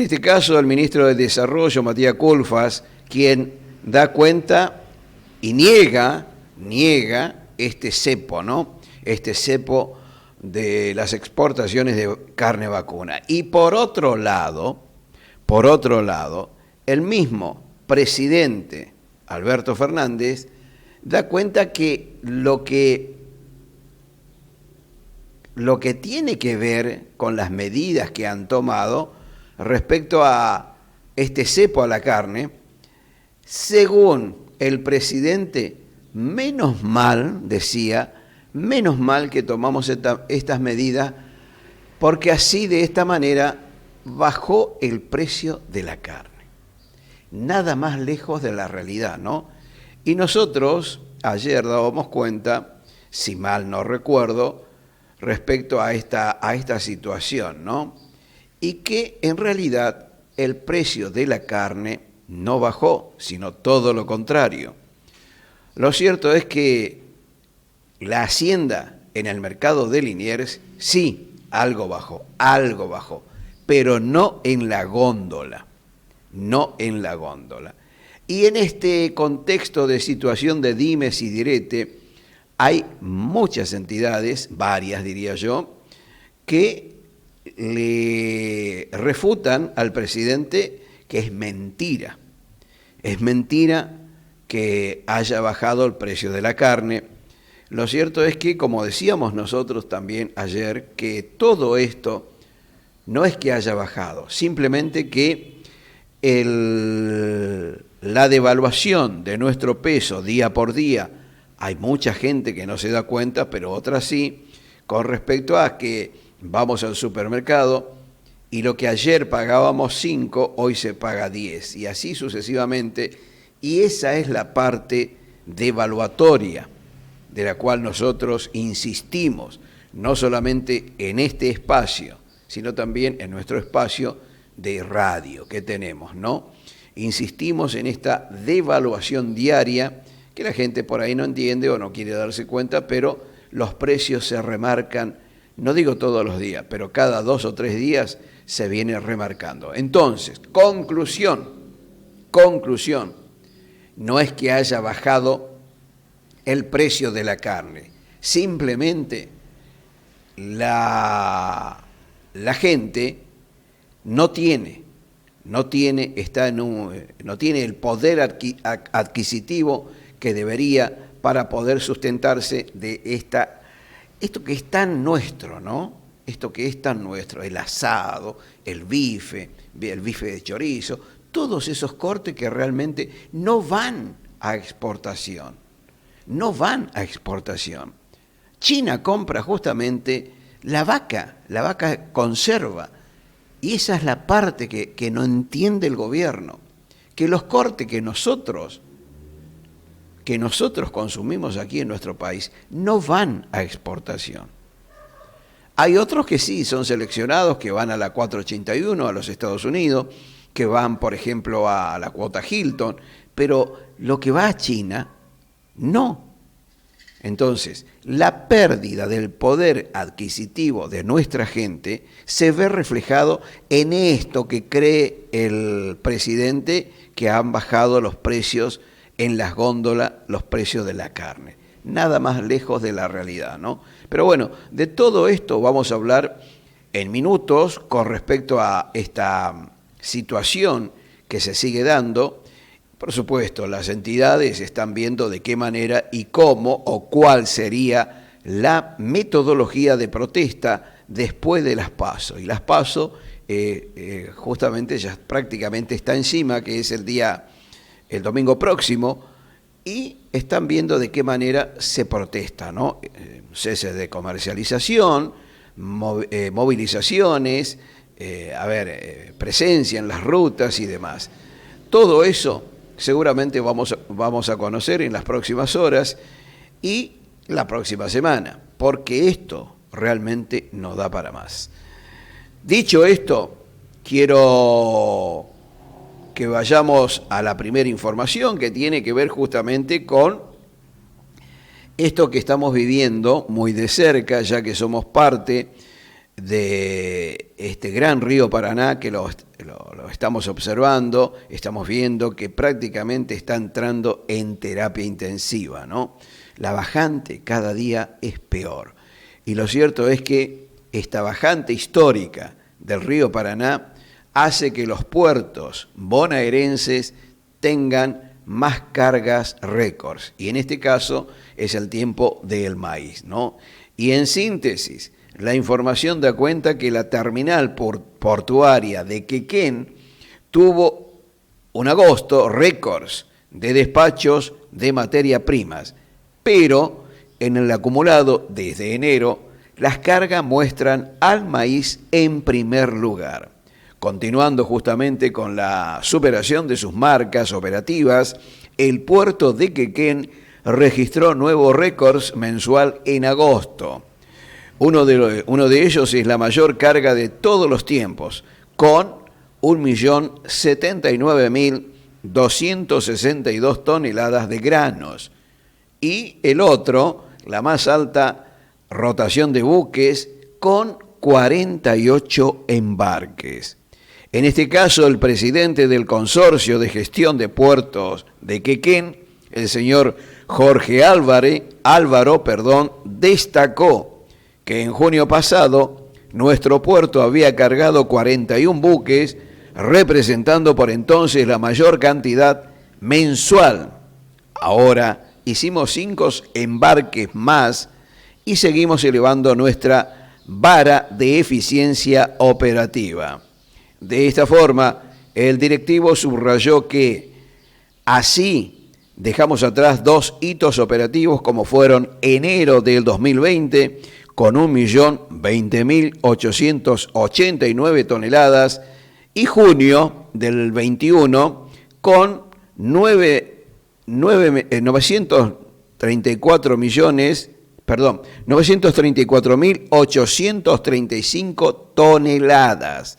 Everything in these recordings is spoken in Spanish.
este caso, el ministro de Desarrollo, Matías Culfas, quien da cuenta y niega este cepo, ¿no? Este cepo de las exportaciones de carne vacuna. Y por otro lado, el mismo presidente, Alberto Fernández, da cuenta que lo que tiene que ver con las medidas que han tomado respecto a este cepo a la carne, según el presidente, menos mal, decía, menos mal que tomamos estas medidas, porque así, de esta manera, bajó el precio de la carne. Nada más lejos de la realidad, ¿no? Y nosotros ayer dábamos cuenta, si mal no recuerdo, respecto a esta situación, ¿no? Y que en realidad el precio de la carne no bajó, sino todo lo contrario. Lo cierto es que la hacienda en el mercado de Liniers, sí, algo bajó, pero no en la góndola, Y en este contexto de situación de dimes y direte, hay muchas entidades, varias diría yo, que le refutan al presidente que es mentira que haya bajado el precio de la carne. Lo cierto es que, como decíamos nosotros también ayer, que todo esto no es que haya bajado, simplemente que la devaluación de nuestro peso día por día, hay mucha gente que no se da cuenta, pero otras sí, con respecto a que vamos al supermercado y lo que ayer pagábamos 5, hoy se paga 10, y así sucesivamente, y esa es la parte devaluatoria de la cual nosotros insistimos, no solamente en este espacio, sino también en nuestro espacio de radio que tenemos, ¿no? Insistimos en esta devaluación diaria que la gente por ahí no entiende o no quiere darse cuenta, pero los precios se remarcan, no digo todos los días, pero cada 2 o 3 días se viene remarcando. Entonces, conclusión, no es que haya bajado el precio de la carne, simplemente la gente no tiene el poder adquisitivo que debería para poder sustentarse de esto que es tan nuestro, ¿no? Esto que es tan nuestro, el asado, el bife de chorizo, todos esos cortes que realmente no van a exportación. China compra justamente la vaca conserva, y esa es la parte que no entiende el gobierno, que los cortes que nosotros consumimos aquí en nuestro país no van a exportación. Hay otros que sí, son seleccionados, que van a la 481 a los Estados Unidos, que van, por ejemplo, a la cuota Hilton, pero lo que va a China, no. Entonces, la pérdida del poder adquisitivo de nuestra gente se ve reflejado en esto que cree el presidente, que han bajado los precios en las góndolas, los precios de la carne. Nada más lejos de la realidad, ¿no? Pero bueno, de todo esto vamos a hablar en minutos con respecto a esta situación que se sigue dando. Por supuesto, las entidades están viendo de qué manera y cómo o cuál sería la metodología de protesta después de las PASO. Y las PASO justamente ya prácticamente está encima, que es el domingo próximo, y están viendo de qué manera se protesta, ¿no? Cese de comercialización, movilizaciones, presencia en las rutas y demás. Todo eso seguramente vamos a conocer en las próximas horas y la próxima semana, porque esto realmente no da para más. Dicho esto, quiero que vayamos a la primera información, que tiene que ver justamente con esto que estamos viviendo muy de cerca, ya que somos parte de este gran río Paraná, que lo estamos observando, estamos viendo que prácticamente está entrando en terapia intensiva, ¿no? La bajante cada día es peor. Y lo cierto es que esta bajante histórica del río Paraná hace que los puertos bonaerenses tengan más cargas récords. Y en este caso es el tiempo del maíz, ¿no? Y en síntesis, la información da cuenta que la terminal portuaria de Quequén tuvo un agosto récords de despachos de materia primas, pero en el acumulado desde enero, las cargas muestran al maíz en primer lugar. Continuando justamente con la superación de sus marcas operativas, el puerto de Quequén registró nuevos récords mensual en agosto. Uno de ellos es la mayor carga de todos los tiempos, con 1.079.262 toneladas de granos. Y el otro, la más alta rotación de buques, con 48 embarques. En este caso, el presidente del Consorcio de Gestión de Puertos de Quequén, el señor Jorge Álvaro, destacó que en junio pasado nuestro puerto había cargado 41 buques, representando por entonces la mayor cantidad mensual. Ahora hicimos 5 embarques más y seguimos elevando nuestra vara de eficiencia operativa. De esta forma, el directivo subrayó que así dejamos atrás 2 hitos operativos como fueron enero del 2020 con 1.020.889 toneladas y junio del 21 con 934.835 toneladas.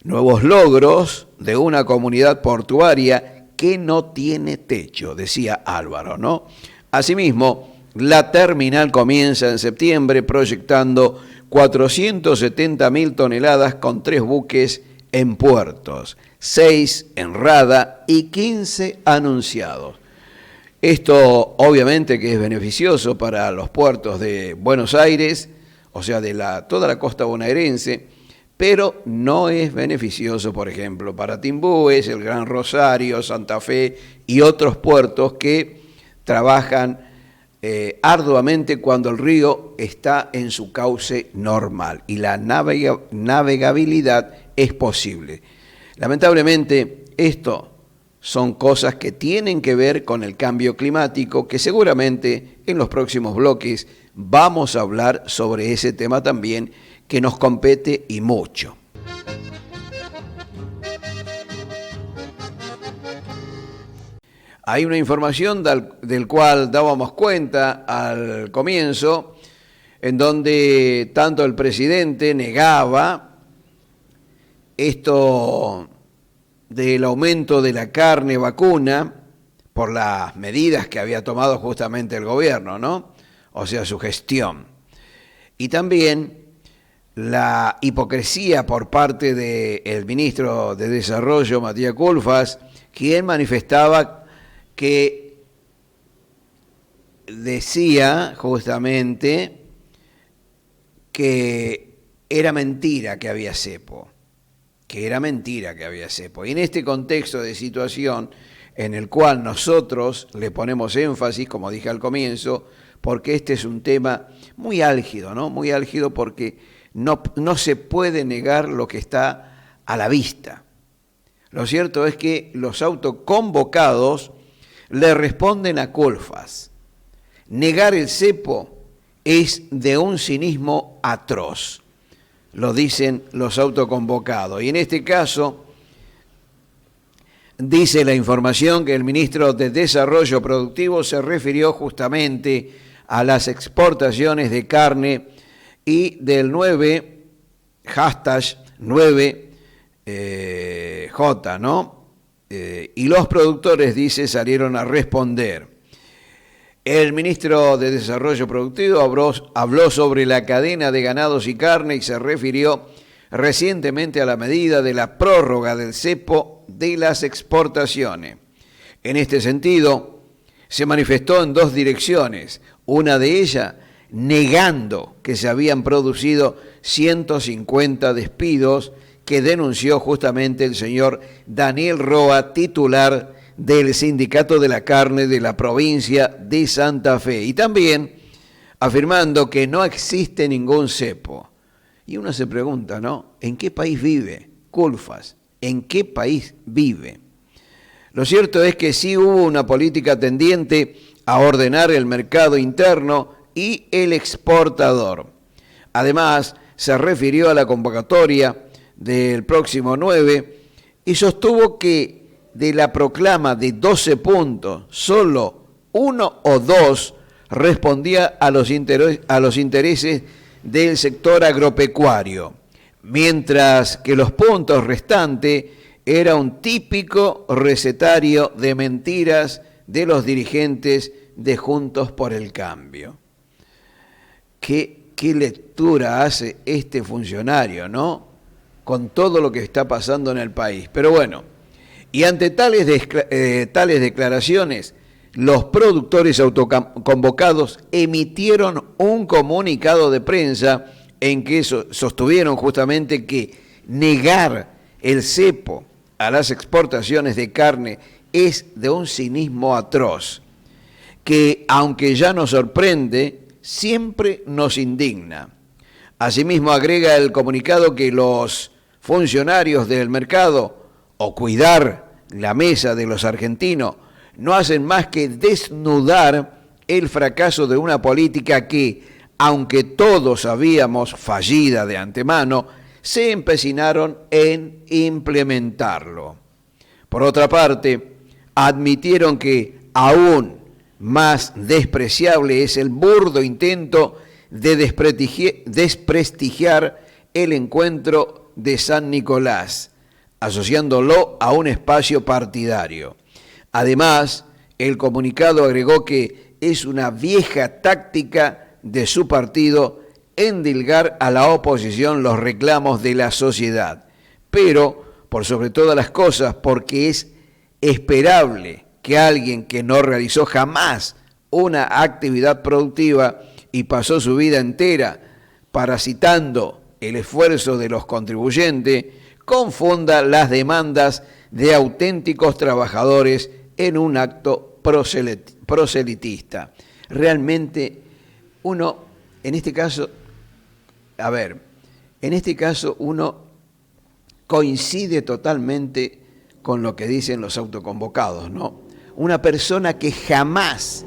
Nuevos logros de una comunidad portuaria que no tiene techo, decía Álvaro, ¿no? Asimismo, la terminal comienza en septiembre proyectando 470.000 toneladas con 3 buques en puertos, 6 en rada y 15 anunciados. Esto obviamente que es beneficioso para los puertos de Buenos Aires, o sea, de toda la costa bonaerense, pero no es beneficioso, por ejemplo, para Timbúes, el Gran Rosario, Santa Fe y otros puertos que trabajan arduamente cuando el río está en su cauce normal y la navegabilidad es posible. Lamentablemente, esto son cosas que tienen que ver con el cambio climático, que seguramente en los próximos bloques vamos a hablar sobre ese tema también, que nos compete y mucho. Hay una información del cual dábamos cuenta al comienzo, en donde tanto el presidente negaba esto del aumento de la carne vacuna por las medidas que había tomado justamente el gobierno, ¿no? O sea, su gestión. Y también la hipocresía por parte del ministro de Desarrollo, Matías Culfas, quien manifestaba que decía justamente que era mentira que había cepo, Y en este contexto de situación en el cual nosotros le ponemos énfasis, como dije al comienzo, porque este es un tema muy álgido, ¿no? Muy álgido porque no se puede negar lo que está a la vista. Lo cierto es que los autoconvocados le responden a Culfas. Negar el cepo es de un cinismo atroz, lo dicen los autoconvocados. Y en este caso, dice la información que el ministro de Desarrollo Productivo se refirió justamente a las exportaciones de carne y del 9, #9J, ¿no? Y los productores, dice, salieron a responder. El ministro de Desarrollo Productivo habló sobre la cadena de ganados y carne y se refirió recientemente a la medida de la prórroga del cepo de las exportaciones. En este sentido, se manifestó en dos direcciones, una de ellas negando que se habían producido 150 despidos que denunció justamente el señor Daniel Roa, titular del Sindicato de la Carne de la provincia de Santa Fe, y también afirmando que no existe ningún cepo. Y uno se pregunta, ¿no? ¿En qué país vive Culfas? ¿En qué país vive? Lo cierto es que sí hubo una política tendiente a ordenar el mercado interno y el exportador. Además, se refirió a la convocatoria del próximo 9 y sostuvo que de la proclama de 12 puntos, solo 1 o 2 respondía a los intereses del sector agropecuario, mientras que los puntos restantes era un típico recetario de mentiras de los dirigentes de Juntos por el Cambio. ¿Qué lectura hace este funcionario, no? Con todo lo que está pasando en el país. Pero bueno, y ante tales declaraciones, los productores autoconvocados emitieron un comunicado de prensa en que sostuvieron justamente que negar el cepo a las exportaciones de carne es de un cinismo atroz, que aunque ya nos sorprende, siempre nos indigna. Asimismo, agrega el comunicado que los funcionarios del mercado o cuidar la mesa de los argentinos no hacen más que desnudar el fracaso de una política que, aunque todos sabíamos fallida de antemano, se empecinaron en implementarlo. Por otra parte, admitieron que aún más despreciable es el burdo intento de desprestigiar el encuentro de San Nicolás, asociándolo a un espacio partidario. Además, el comunicado agregó que es una vieja táctica de su partido endilgar a la oposición los reclamos de la sociedad, pero, por sobre todas las cosas, porque es esperable que alguien que no realizó jamás una actividad productiva y pasó su vida entera parasitando el esfuerzo de los contribuyentes, confunda las demandas de auténticos trabajadores en un acto proselitista. Realmente uno, en este caso, uno coincide totalmente con lo que dicen los autoconvocados, ¿no? Una persona que jamás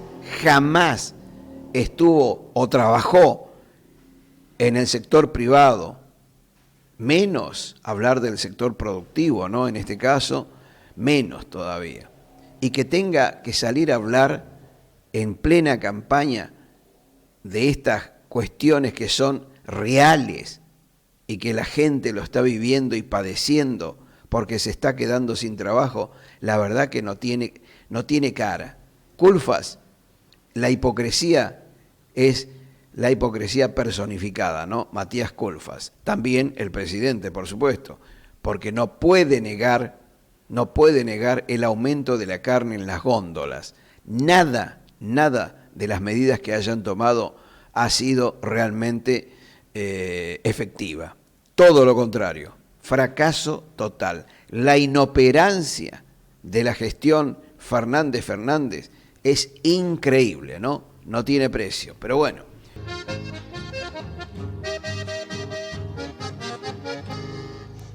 estuvo o trabajó en el sector privado, menos hablar del sector productivo, ¿no? En este caso, menos todavía. Y que tenga que salir a hablar en plena campaña de estas cuestiones que son reales y que la gente lo está viviendo y padeciendo porque se está quedando sin trabajo, la verdad que no tiene cara. Culfas, la hipocresía es la hipocresía personificada, ¿no? Matías Culfas, también el presidente, por supuesto, porque no puede negar el aumento de la carne en las góndolas. Nada de las medidas que hayan tomado ha sido realmente efectiva. Todo lo contrario, fracaso total. La inoperancia de la gestión Fernández es increíble, ¿no? No tiene precio, pero bueno.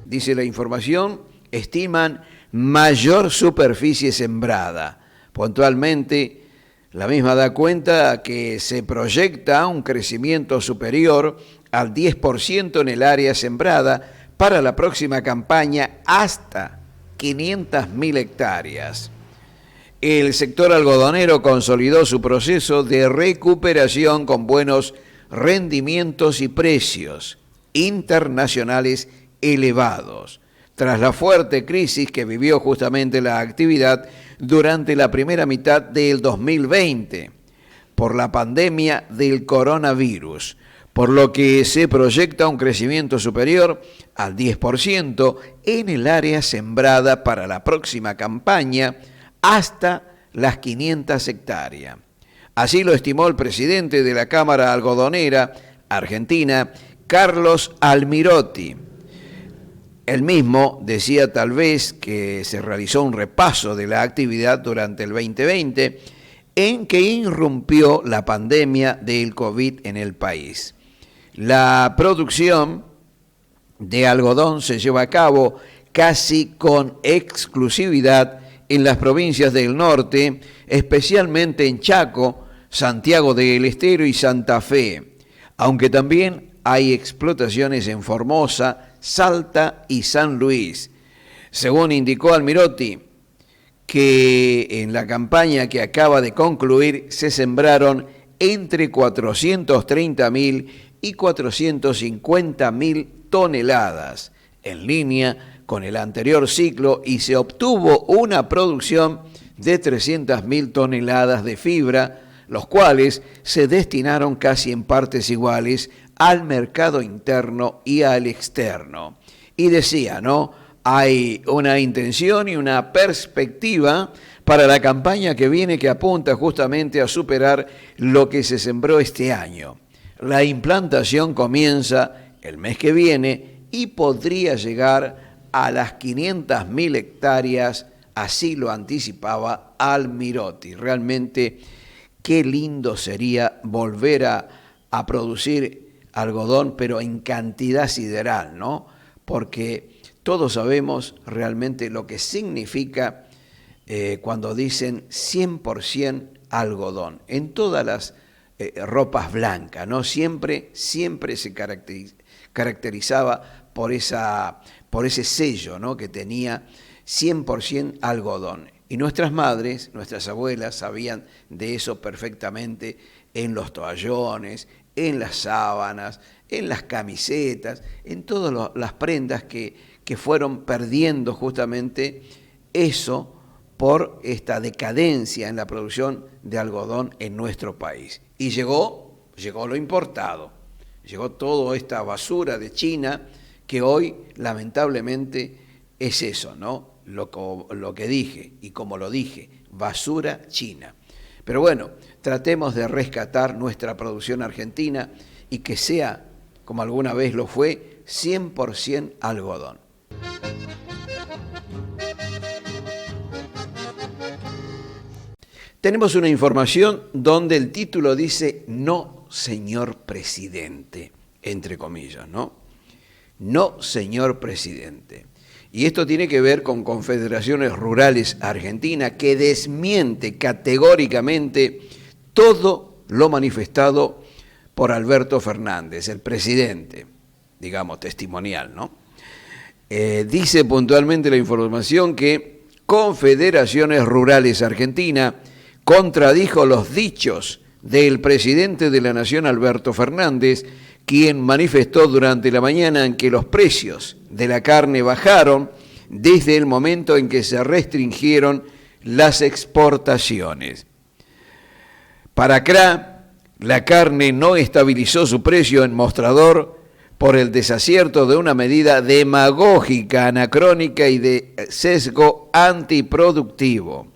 Dice la información, estiman mayor superficie sembrada. Puntualmente, la misma da cuenta que se proyecta un crecimiento superior al 10% en el área sembrada para la próxima campaña hasta 500.000 hectáreas. El sector algodonero consolidó su proceso de recuperación con buenos rendimientos y precios internacionales elevados, tras la fuerte crisis que vivió justamente la actividad durante la primera mitad del 2020. por la pandemia del coronavirus, por lo que se proyecta un crecimiento superior al 10% en el área sembrada para la próxima campaña hasta las 500 hectáreas. Así lo estimó el presidente de la Cámara Algodonera Argentina, Carlos Almirotti. Él mismo decía tal vez que se realizó un repaso de la actividad durante el 2020 en que irrumpió la pandemia del COVID en el país. La producción de algodón se lleva a cabo casi con exclusividad en las provincias del norte, especialmente en Chaco, Santiago del Estero y Santa Fe, aunque también hay explotaciones en Formosa, Salta y San Luis. Según indicó Almirotti, que en la campaña que acaba de concluir se sembraron entre 430.000 y 450.000 toneladas, en línea con el anterior ciclo, y se obtuvo una producción de 300.000 toneladas de fibra, los cuales se destinaron casi en partes iguales al mercado interno y al externo. Y decía, ¿no? Hay una intención y una perspectiva para la campaña que viene que apunta justamente a superar lo que se sembró este año. La implantación comienza el mes que viene y podría llegar a las 500.000 hectáreas, así lo anticipaba Almirotti. Realmente qué lindo sería volver a producir algodón, pero en cantidad sideral, ¿no? Porque todos sabemos realmente lo que significa cuando dicen 100% algodón. En todas las ropas blancas, ¿no? Siempre se caracterizaba por ese sello, ¿no? Que tenía 100% algodón. Y nuestras madres, nuestras abuelas sabían de eso perfectamente en los toallones, en las sábanas, en las camisetas, en todas las prendas que fueron perdiendo justamente eso por esta decadencia en la producción de algodón en nuestro país. Y llegó lo importado, llegó toda esta basura de China que hoy lamentablemente es eso, ¿no? Lo que dije y como lo dije, basura china. Pero bueno, tratemos de rescatar nuestra producción argentina y que sea, como alguna vez lo fue, 100% algodón. Tenemos una información donde el título dice "No, señor presidente", entre comillas, ¿no? No, señor presidente. Y esto tiene que ver con Confederaciones Rurales Argentina, que desmiente categóricamente todo lo manifestado por Alberto Fernández, el presidente, digamos, testimonial, ¿no? Dice puntualmente la información que Confederaciones Rurales Argentina contradijo los dichos del presidente de la Nación, Alberto Fernández, quien manifestó durante la mañana en que los precios de la carne bajaron desde el momento en que se restringieron las exportaciones. Para CRA, la carne no estabilizó su precio en mostrador por el desacierto de una medida demagógica, anacrónica y de sesgo antiproductivo.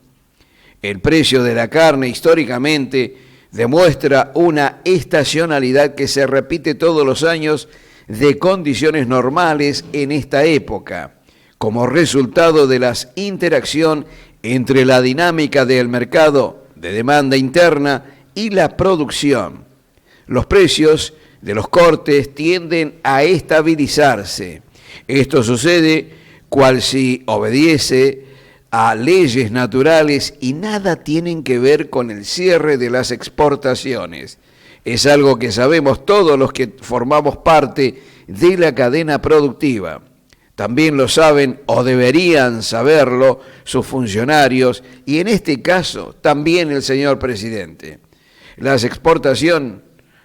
El precio de la carne históricamente demuestra una estacionalidad que se repite todos los años de condiciones normales en esta época, como resultado de la interacción entre la dinámica del mercado de demanda interna y la producción. Los precios de los cortes tienden a estabilizarse. Esto sucede cual si obedece a leyes naturales y nada tienen que ver con el cierre de las exportaciones. Es algo que sabemos todos los que formamos parte de la cadena productiva. También lo saben o deberían saberlo sus funcionarios y en este caso también el señor presidente. La exportación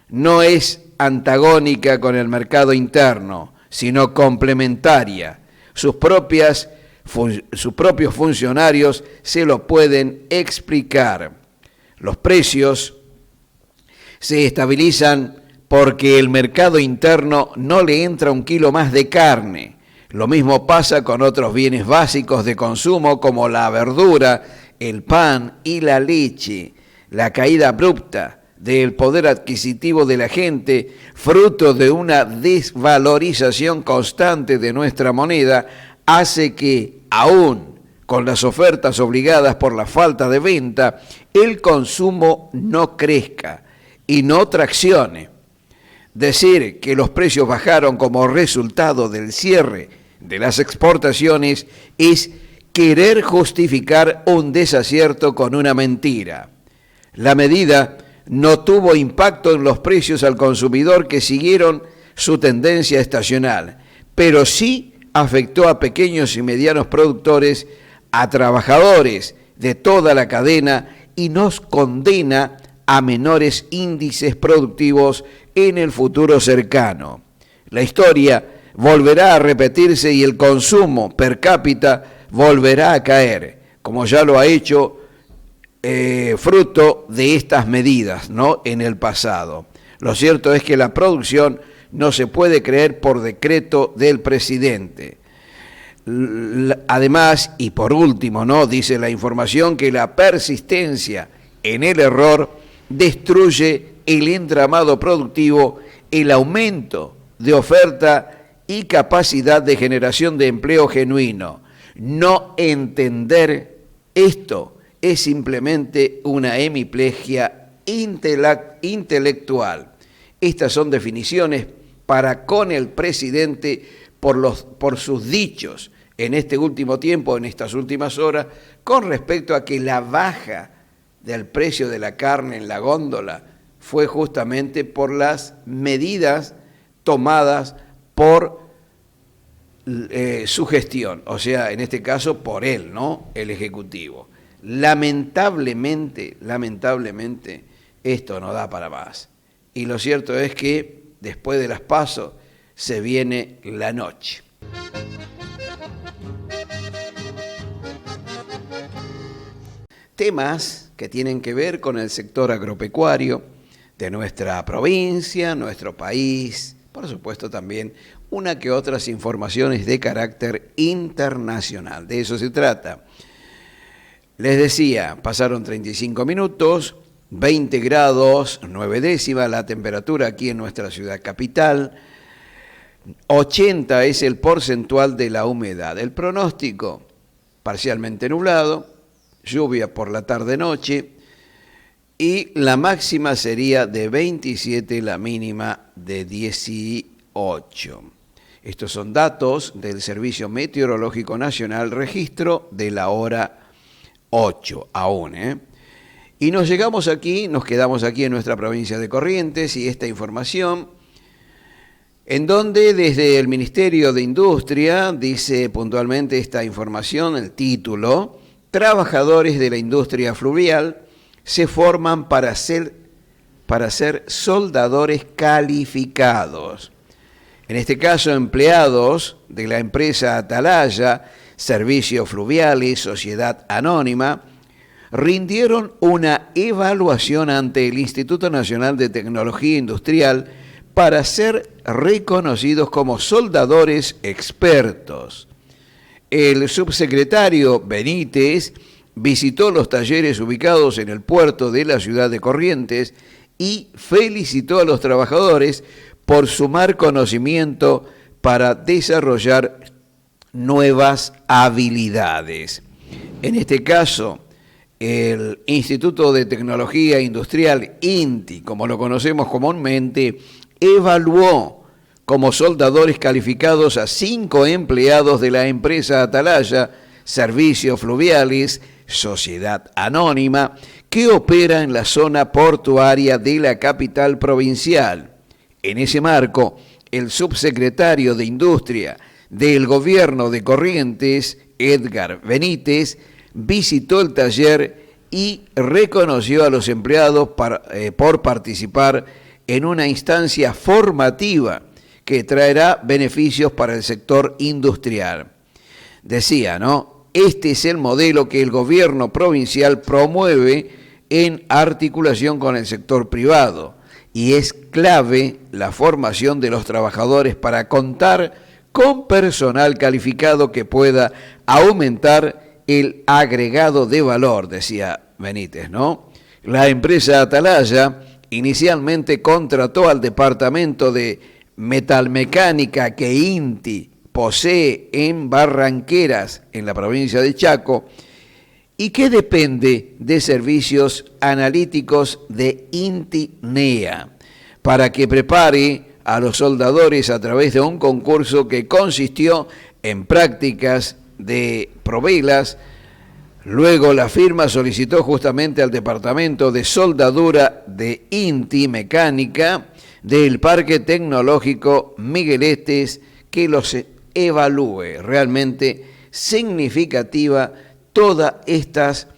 no es antagónica con el mercado interno, sino complementaria. Sus propios funcionarios se lo pueden explicar. Los precios Se estabilizan porque el mercado interno no le entra un kilo más de carne. Lo mismo pasa con otros bienes básicos de consumo como la verdura, el pan y la leche. La caída abrupta del poder adquisitivo de la gente, fruto de una desvalorización constante de nuestra moneda, hace que, aún con las ofertas obligadas por la falta de venta, el consumo no crezca y no traccione. Decir que los precios bajaron como resultado del cierre de las exportaciones es querer justificar un desacierto con una mentira. La medida no tuvo impacto en los precios al consumidor, que siguieron su tendencia estacional, pero sí afectó a pequeños y medianos productores, a trabajadores de toda la cadena, y nos condena a menores índices productivos en el futuro cercano. La historia volverá a repetirse y el consumo per cápita volverá a caer, como ya lo ha hecho fruto de estas medidas, ¿no?, en el pasado. Lo cierto es que la producción no se puede creer por decreto del presidente. Además, y por último, ¿no?, dice la información que la persistencia en el error destruye el entramado productivo, el aumento de oferta y capacidad de generación de empleo genuino. No entender esto es simplemente una hemiplegia intelectual. Estas son definiciones para con el presidente por sus dichos en este último tiempo, en estas últimas horas, con respecto a que la baja del precio de la carne en la góndola fue justamente por las medidas tomadas por su gestión, o sea, en este caso por él, ¿no?, el Ejecutivo. Lamentablemente, esto no da para más. Y lo cierto es que después de las PASO se viene la noche. Temas que tienen que ver con el sector agropecuario de nuestra provincia, nuestro país, por supuesto también una que otras informaciones de carácter internacional. De eso se trata. Les decía, pasaron 35 minutos, 20 grados, 9 décimas la temperatura aquí en nuestra ciudad capital, 80 es el porcentual de la humedad. El pronóstico, parcialmente nublado, lluvia por la tarde-noche, y la máxima sería de 27, la mínima de 18. Estos son datos del Servicio Meteorológico Nacional, registro de la hora 8 aún, Y nos quedamos aquí en nuestra provincia de Corrientes, y esta información, en donde desde el Ministerio de Industria dice puntualmente esta información, el título: trabajadores de la industria fluvial se forman para ser soldadores calificados. En este caso, empleados de la empresa Atalaya, Servicios Fluviales, Sociedad Anónima, rindieron una evaluación ante el Instituto Nacional de Tecnología Industrial para ser reconocidos como soldadores expertos. El subsecretario Benítez visitó los talleres ubicados en el puerto de la ciudad de Corrientes y felicitó a los trabajadores por sumar conocimiento para desarrollar nuevas habilidades. En este caso, el Instituto de Tecnología Industrial, INTI, como lo conocemos comúnmente, evaluó como soldadores calificados a 5 empleados de la empresa Atalaya, Servicios Fluviales, Sociedad Anónima, que opera en la zona portuaria de la capital provincial. En ese marco, el subsecretario de Industria del Gobierno de Corrientes, Edgar Benítez, visitó el taller y reconoció a los empleados por participar en una instancia formativa que traerá beneficios para el sector industrial. Decía, ¿no? Este es el modelo que el gobierno provincial promueve en articulación con el sector privado. y es clave la formación de los trabajadores para contar con personal calificado que pueda aumentar el agregado de valor, decía Benítez, ¿no? La empresa Atalaya inicialmente contrató al departamento de metalmecánica que INTI posee en Barranqueras, en la provincia de Chaco, y que depende de servicios analíticos de INTI-NEA, para que prepare a los soldadores a través de un concurso que consistió en prácticas de provelas. Luego la firma solicitó justamente al Departamento de Soldadura de INTI Mecánica del Parque Tecnológico Migueletes que los evalúe. Realmente significativa todas estas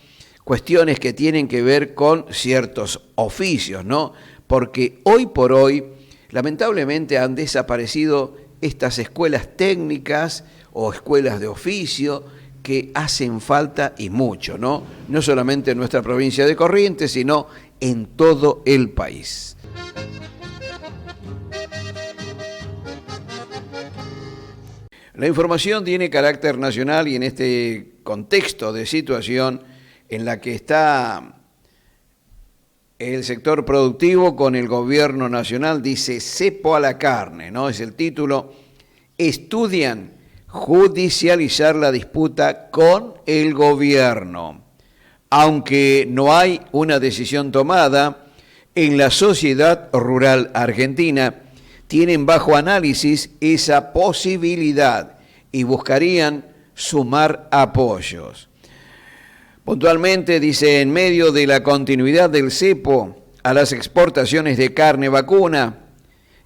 cuestiones que tienen que ver con ciertos oficios, ¿no? Porque hoy por hoy, lamentablemente, han desaparecido estas escuelas técnicas o escuelas de oficio que hacen falta y mucho, ¿no? No solamente en nuestra provincia de Corrientes, sino en todo el país. La información tiene carácter nacional y en este contexto de situación en la que está el sector productivo con el gobierno nacional, dice cepo a la carne, ¿no? Es el título. Estudian judicializar la disputa con el gobierno. Aunque no hay una decisión tomada, en la Sociedad Rural Argentina tienen bajo análisis esa posibilidad y buscarían sumar apoyos. Puntualmente dice, en medio de la continuidad del cepo a las exportaciones de carne vacuna,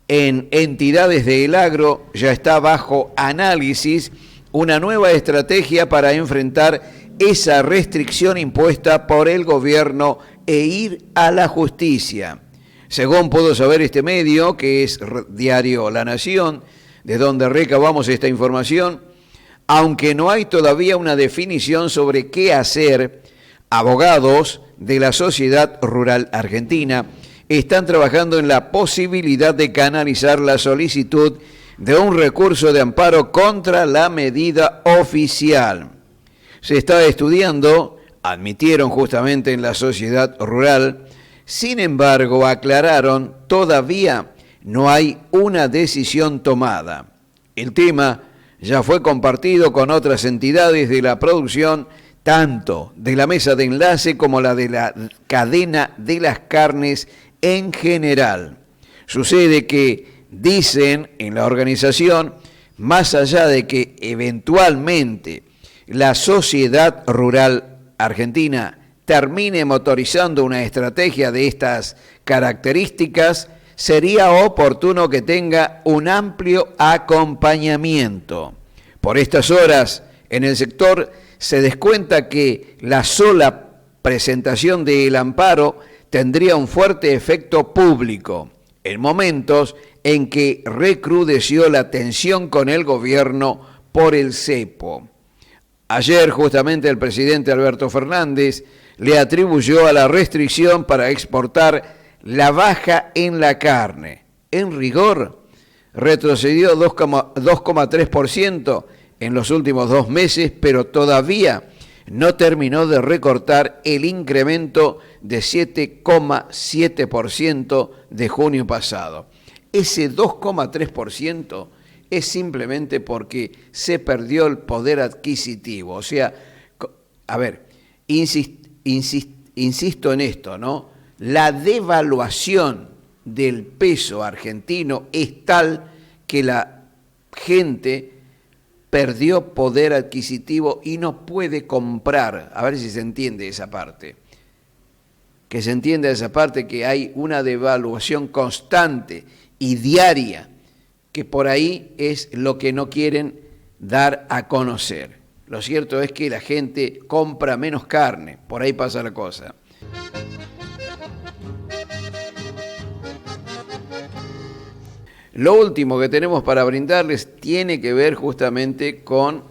en entidades del agro ya está bajo análisis una nueva estrategia para enfrentar esa restricción impuesta por el gobierno e ir a la justicia. Según pudo saber este medio, que es diario La Nación, de donde recabamos esta información, aunque no hay todavía una definición sobre qué hacer, abogados de la Sociedad Rural Argentina están trabajando en la posibilidad de canalizar la solicitud de un recurso de amparo contra la medida oficial. Se está estudiando, admitieron justamente en la Sociedad Rural, sin embargo, aclararon, todavía no hay una decisión tomada. El tema ya fue compartido con otras entidades de la producción, tanto de la mesa de enlace como la de la cadena de las carnes en general. Sucede que, dicen en la organización, más allá de que eventualmente la Sociedad Rural Argentina termine motorizando una estrategia de estas características, sería oportuno que tenga un amplio acompañamiento. Por estas horas, en el sector se descuenta que la sola presentación del amparo tendría un fuerte efecto público, en momentos en que recrudeció la tensión con el gobierno por el cepo. Ayer, justamente, el presidente Alberto Fernández le atribuyó a la restricción para exportar la baja en la carne. En rigor, retrocedió 2,3% en los últimos 2 meses, pero todavía no terminó de recortar el incremento de 7,7% de junio pasado. Ese 2,3% es simplemente porque se perdió el poder adquisitivo. O sea, a ver, insisto en esto, ¿no? La devaluación del peso argentino es tal que la gente perdió poder adquisitivo y no puede comprar. A ver si se entiende esa parte. Que se entienda esa parte, que hay una devaluación constante y diaria, que por ahí es lo que no quieren dar a conocer. Lo cierto es que la gente compra menos carne, por ahí pasa la cosa. Lo último que tenemos para brindarles tiene que ver justamente con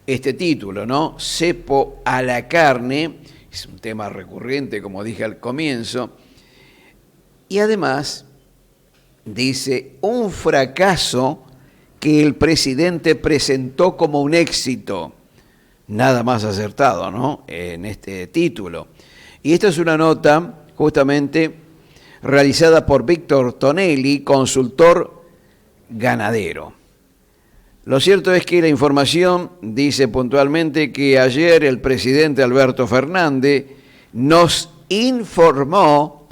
este título, ¿no? Cepo a la carne, es un tema recurrente, como dije al comienzo, y además dice, un fracaso que el presidente presentó como un éxito. Nada más acertado, ¿no?, en este título. Y esta es una nota justamente realizada por Víctor Tonelli, consultor ganadero. Lo cierto es que la información dice puntualmente que ayer el presidente Alberto Fernández nos informó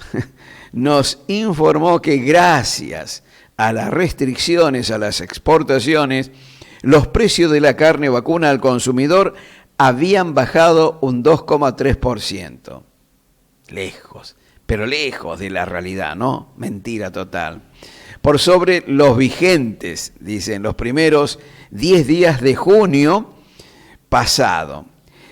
que gracias a las restricciones a las exportaciones, los precios de la carne vacuna al consumidor habían bajado un 2,3%. Lejos, pero lejos de la realidad, ¿no? Mentira total. Por sobre los vigentes, dicen, los primeros 10 días de junio pasado.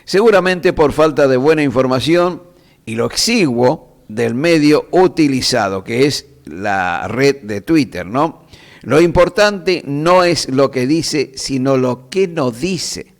Seguramente por falta de buena información y lo exiguo del medio utilizado, que es la red de Twitter, ¿no? Lo importante no es lo que dice, sino lo que no dice.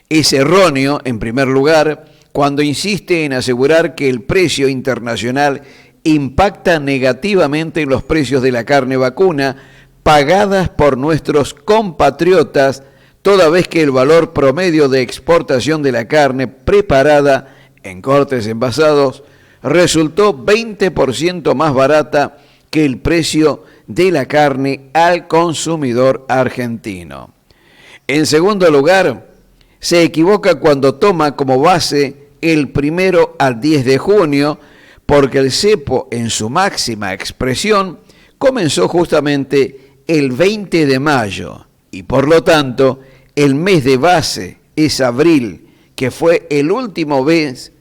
Es erróneo, en primer lugar, cuando insiste en asegurar que el precio internacional impacta negativamente en los precios de la carne vacuna pagadas por nuestros compatriotas, toda vez que el valor promedio de exportación de la carne preparada en cortes envasados resultó 20% más barata que el precio de la carne al consumidor argentino. En segundo lugar, se equivoca cuando toma como base el 1 al 10 de junio, porque el cepo en su máxima expresión comenzó justamente el 20 de mayo y por lo tanto el mes de base es abril, que fue el último mes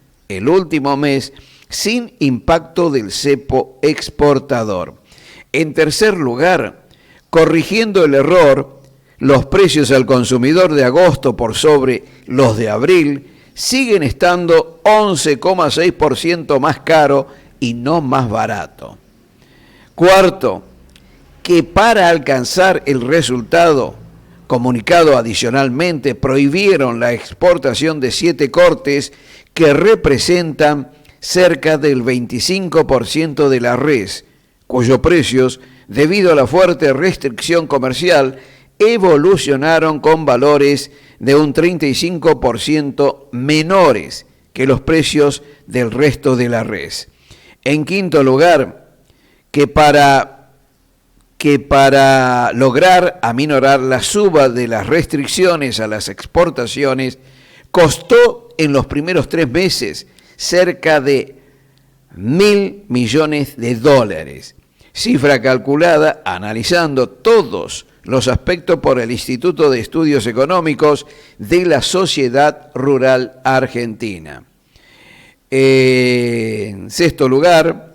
sin impacto del cepo exportador. En tercer lugar, corrigiendo el error, los precios al consumidor de agosto por sobre los de abril siguen estando 11,6% más caro y no más barato. Cuarto, que para alcanzar el resultado comunicado adicionalmente prohibieron la exportación de 7 cortes que representan cerca del 25% de la res, cuyos precios, debido a la fuerte restricción comercial, evolucionaron con valores de un 35% menores que los precios del resto de la res. En quinto lugar, que para lograr aminorar la suba de las restricciones a las exportaciones, costó en los primeros 3 meses cerca de $1.000 millones, cifra calculada analizando todos los aspectos por el Instituto de Estudios Económicos de la Sociedad Rural Argentina. En sexto lugar,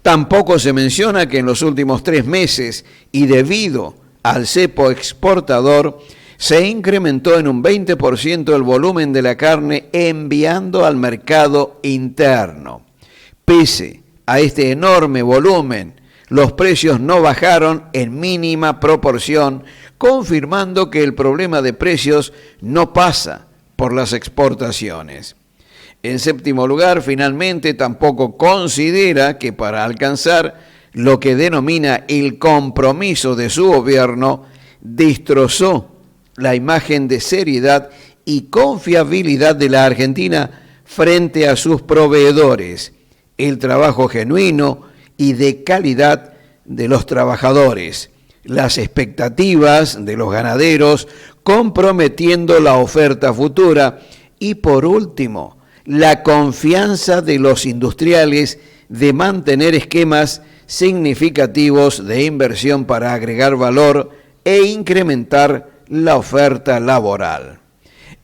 tampoco se menciona que en los últimos 3 meses y debido al cepo exportador se incrementó en un 20% el volumen de la carne enviando al mercado interno. Pese a este enorme volumen, los precios no bajaron en mínima proporción, confirmando que el problema de precios no pasa por las exportaciones. En séptimo lugar, finalmente, tampoco considera que para alcanzar lo que denomina el compromiso de su gobierno, destrozó la imagen de seriedad y confiabilidad de la Argentina frente a sus proveedores, el trabajo genuino y de calidad de los trabajadores, las expectativas de los ganaderos comprometiendo la oferta futura y, por último, la confianza de los industriales de mantener esquemas significativos de inversión para agregar valor e incrementar la oferta laboral.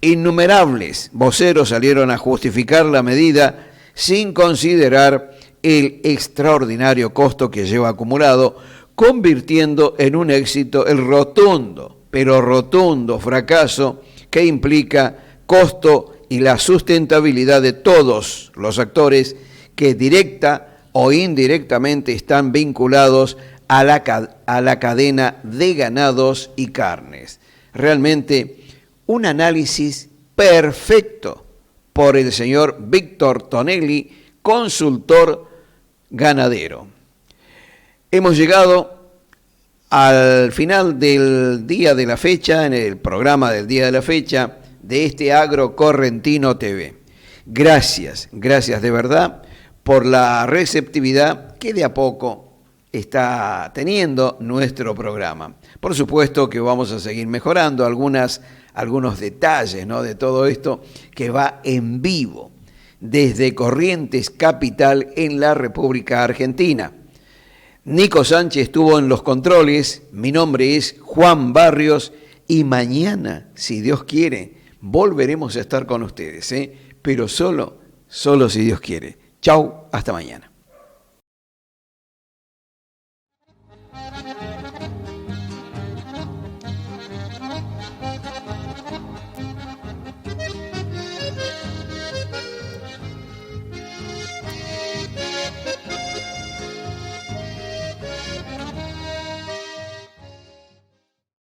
Innumerables voceros salieron a justificar la medida sin considerar el extraordinario costo que lleva acumulado, convirtiendo en un éxito el rotundo, pero rotundo fracaso que implica costo y la sustentabilidad de todos los actores que directa o indirectamente están vinculados a la cadena de ganados y carnes. Realmente un análisis perfecto por el señor Víctor Tonelli, consultor ganadero. Hemos llegado al final del día de la fecha, en el programa del día de la fecha, de este Agro Correntino TV. Gracias de verdad por la receptividad que de a poco está teniendo nuestro programa. Por supuesto que vamos a seguir mejorando algunos detalles, ¿no?, de todo esto que va en vivo desde Corrientes Capital en la República Argentina. Nico Sánchez estuvo en los controles, mi nombre es Juan Barrios y mañana, si Dios quiere, volveremos a estar con ustedes, pero solo si Dios quiere. Chau, hasta mañana.